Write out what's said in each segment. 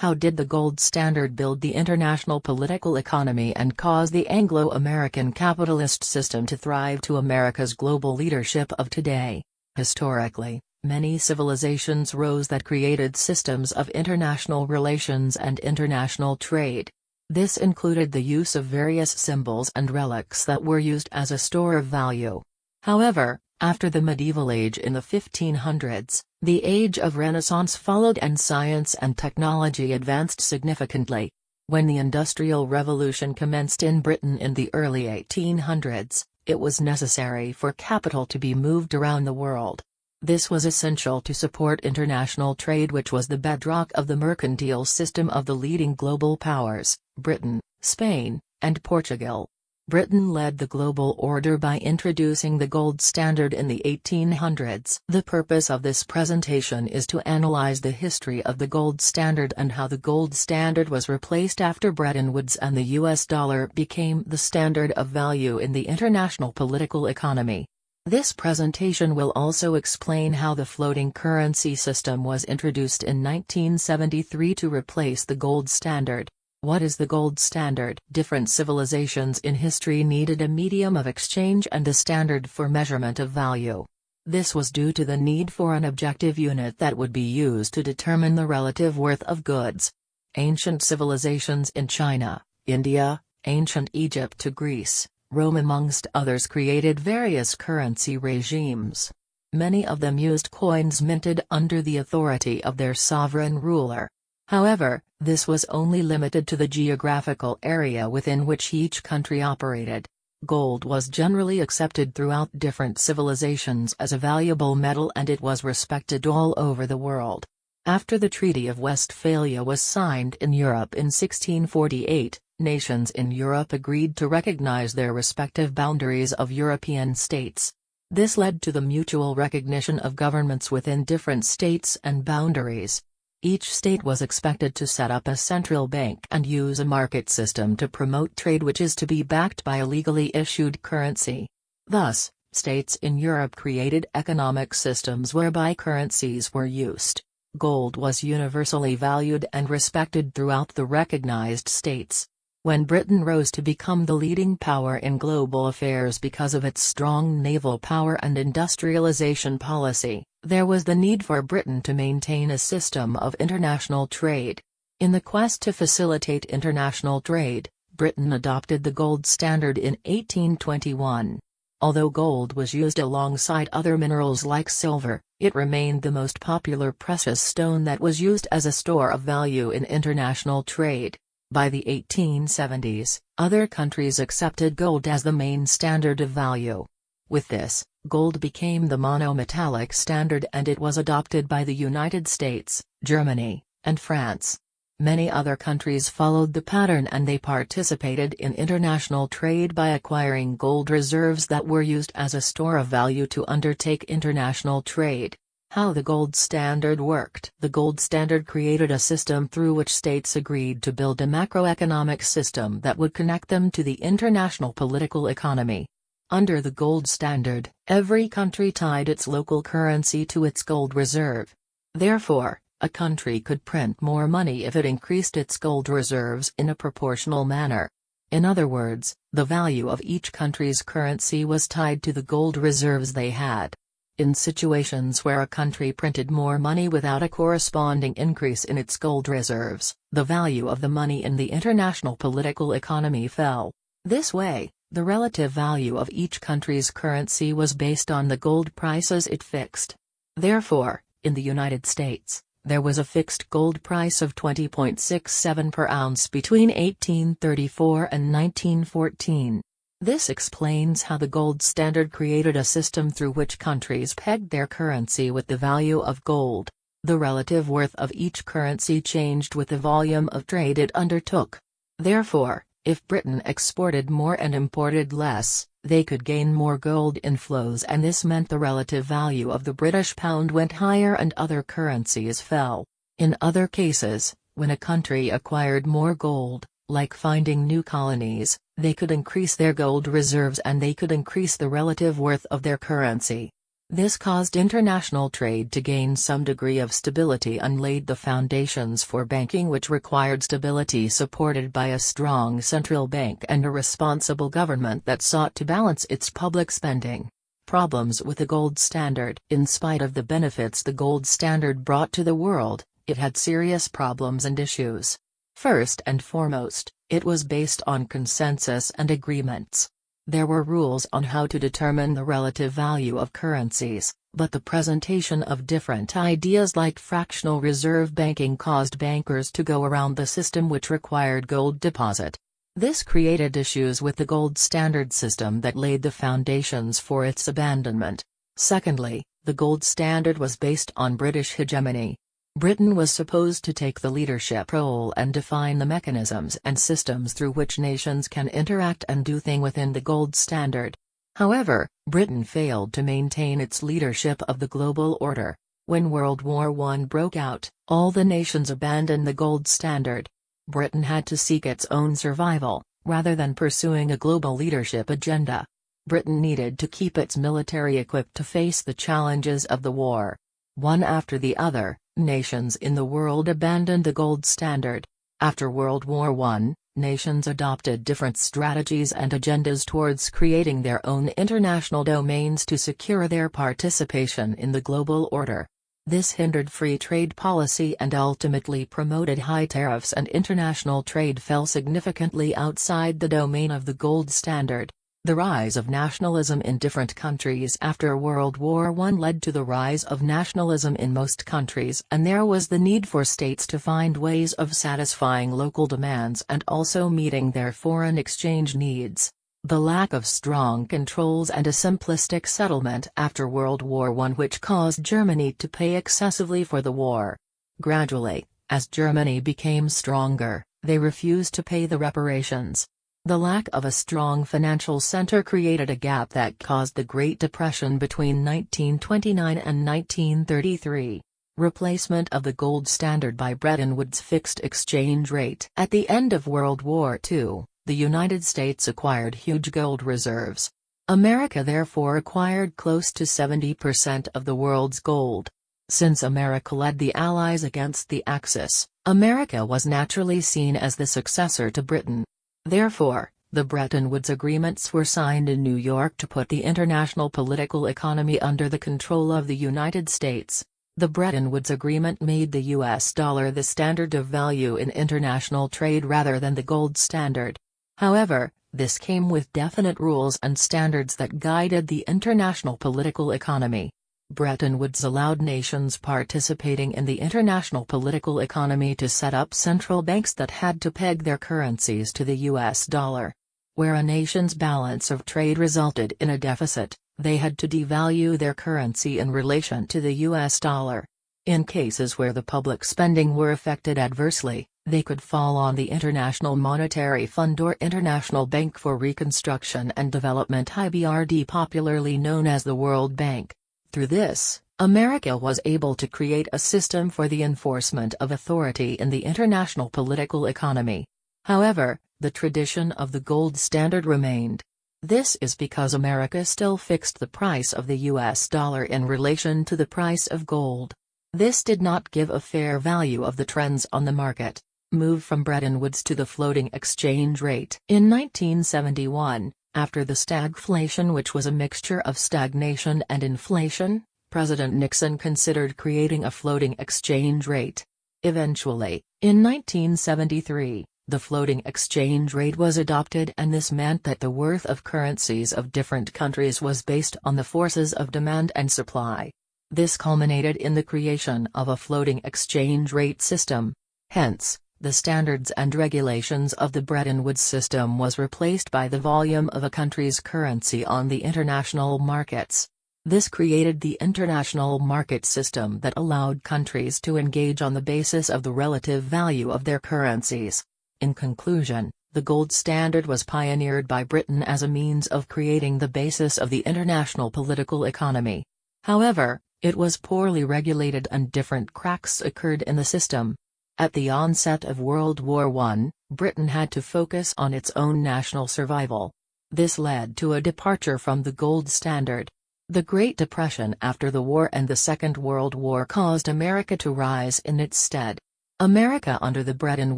How did the gold standard build the international political economy and cause the Anglo-American capitalist system to thrive to America's global leadership of today? Historically, many civilizations rose that created systems of international relations and international trade. This included the use of various symbols and relics that were used as a store of value. However, after the medieval age in the 1500s, the age of Renaissance followed and science and technology advanced significantly. When the Industrial Revolution commenced in Britain in the early 1800s, it was necessary for capital to be moved around the world. This was essential to support international trade, which was the bedrock of the mercantile system of the leading global powers, Britain, Spain, and Portugal. Britain led the global order by introducing the gold standard in the 1800s. The purpose of this presentation is to analyze the history of the gold standard and how the gold standard was replaced after Bretton Woods and the US dollar became the standard of value in the international political economy. This presentation will also explain how the floating currency system was introduced in 1973 to replace the gold standard. What is the gold standard? Different civilizations in history needed a medium of exchange and a standard for measurement of value. This was due to the need for an objective unit that would be used to determine the relative worth of goods. Ancient civilizations in China, India, ancient Egypt to Greece, Rome amongst others created various currency regimes. Many of them used coins minted under the authority of their sovereign ruler. However, this was only limited to the geographical area within which each country operated. Gold was generally accepted throughout different civilizations as a valuable metal, and it was respected all over the world. After the Treaty of Westphalia was signed in Europe in 1648, nations in Europe agreed to recognize their respective boundaries of European states. This led to the mutual recognition of governments within different states and boundaries. Each state was expected to set up a central bank and use a market system to promote trade, which is to be backed by a legally issued currency. Thus, states in Europe created economic systems whereby currencies were used. Gold was universally valued and respected throughout the recognized states. When Britain rose to become the leading power in global affairs because of its strong naval power and industrialization policy, there was the need for Britain to maintain a system of international trade. In the quest to facilitate international trade, Britain adopted the gold standard in 1821. Although gold was used alongside other minerals like silver, it remained the most popular precious stone that was used as a store of value in international trade. By the 1870s, other countries accepted gold as the main standard of value. With this, gold became the monometallic standard, and it was adopted by the United States, Germany, and France. Many other countries followed the pattern, and they participated in international trade by acquiring gold reserves that were used as a store of value to undertake international trade. How the gold standard worked. The gold standard created a system through which states agreed to build a macroeconomic system that would connect them to the international political economy. Under the gold standard, every country tied its local currency to its gold reserve. Therefore, a country could print more money if it increased its gold reserves in a proportional manner. In other words, the value of each country's currency was tied to the gold reserves they had. In situations where a country printed more money without a corresponding increase in its gold reserves, the value of the money in the international political economy fell. This way, the relative value of each country's currency was based on the gold prices it fixed. Therefore, in the United States, there was a fixed gold price of $20.67 per ounce between 1834 and 1914. This explains how the gold standard created a system through which countries pegged their currency with the value of gold. The relative worth of each currency changed with the volume of trade it undertook. Therefore, if Britain exported more and imported less, they could gain more gold inflows, and this meant the relative value of the British pound went higher and other currencies fell. In other cases, when a country acquired more gold, like finding new colonies, they could increase their gold reserves and they could increase the relative worth of their currency. This caused international trade to gain some degree of stability and laid the foundations for banking, which required stability supported by a strong central bank and a responsible government that sought to balance its public spending. Problems with the gold standard. In spite of the benefits the gold standard brought to the world, it had serious problems and issues. First and foremost, it was based on consensus and agreements. There were rules on how to determine the relative value of currencies, but the presentation of different ideas like fractional reserve banking caused bankers to go around the system, which required gold deposit. This created issues with the gold standard system that laid the foundations for its abandonment. Secondly, the gold standard was based on British hegemony. Britain was supposed to take the leadership role and define the mechanisms and systems through which nations can interact and do things within the gold standard. However, Britain failed to maintain its leadership of the global order. When World War I broke out, all the nations abandoned the gold standard. Britain had to seek its own survival, rather than pursuing a global leadership agenda. Britain needed to keep its military equipped to face the challenges of the war. One after the other, nations in the world abandoned the gold standard. After World War I, nations adopted different strategies and agendas towards creating their own international domains to secure their participation in the global order. This hindered free trade policy and ultimately promoted high tariffs, and international trade fell significantly outside the domain of the gold standard. The rise of nationalism in different countries after World War I led to the rise of nationalism in most countries, and there was the need for states to find ways of satisfying local demands and also meeting their foreign exchange needs. The lack of strong controls and a simplistic settlement after World War I, which caused Germany to pay excessively for the war. Gradually, as Germany became stronger, they refused to pay the reparations. The lack of a strong financial center created a gap that caused the Great Depression between 1929 and 1933. Replacement of the gold standard by Bretton Woods fixed exchange rate. At the end of World War II, the United States acquired huge gold reserves. America therefore acquired close to 70% of the world's gold. Since America led the Allies against the Axis, America was naturally seen as the successor to Britain. Therefore, the Bretton Woods agreements were signed in New York to put the international political economy under the control of the United States. The Bretton Woods Agreement made the U.S. dollar the standard of value in international trade rather than the gold standard. However, this came with definite rules and standards that guided the international political economy. Bretton Woods allowed nations participating in the international political economy to set up central banks that had to peg their currencies to the U.S. dollar. Where a nation's balance of trade resulted in a deficit, they had to devalue their currency in relation to the U.S. dollar. In cases where the public spending were affected adversely, they could fall on the International Monetary Fund or International Bank for Reconstruction and Development, IBRD, popularly known as the World Bank. Through this, America was able to create a system for the enforcement of authority in the international political economy. However, the tradition of the gold standard remained. This is because America still fixed the price of the U.S. dollar in relation to the price of gold. This did not give a fair value of the trends on the market. Move from Bretton Woods to the floating exchange rate. In 1971, after the stagflation, which was a mixture of stagnation and inflation, President Nixon considered creating a floating exchange rate. Eventually, in 1973, the floating exchange rate was adopted, and this meant that the worth of currencies of different countries was based on the forces of demand and supply. This culminated in the creation of a floating exchange rate system. Hence, the standards and regulations of the Bretton Woods system was replaced by the volume of a country's currency on the international markets. This created the international market system that allowed countries to engage on the basis of the relative value of their currencies. In conclusion, the gold standard was pioneered by Britain as a means of creating the basis of the international political economy. However, it was poorly regulated and different cracks occurred in the system. At the onset of World War I, Britain had to focus on its own national survival. This led to a departure from the gold standard. The Great Depression after the war and the Second World War caused America to rise in its stead. America under the Bretton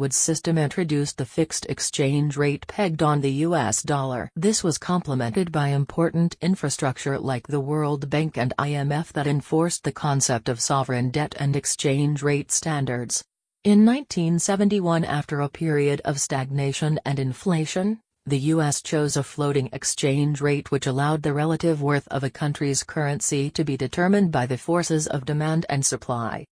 Woods system introduced the fixed exchange rate pegged on the US dollar. This was complemented by important infrastructure like the World Bank and IMF that enforced the concept of sovereign debt and exchange rate standards. In 1971, after a period of stagnation and inflation, the U.S. chose a floating exchange rate which allowed the relative worth of a country's currency to be determined by the forces of demand and supply.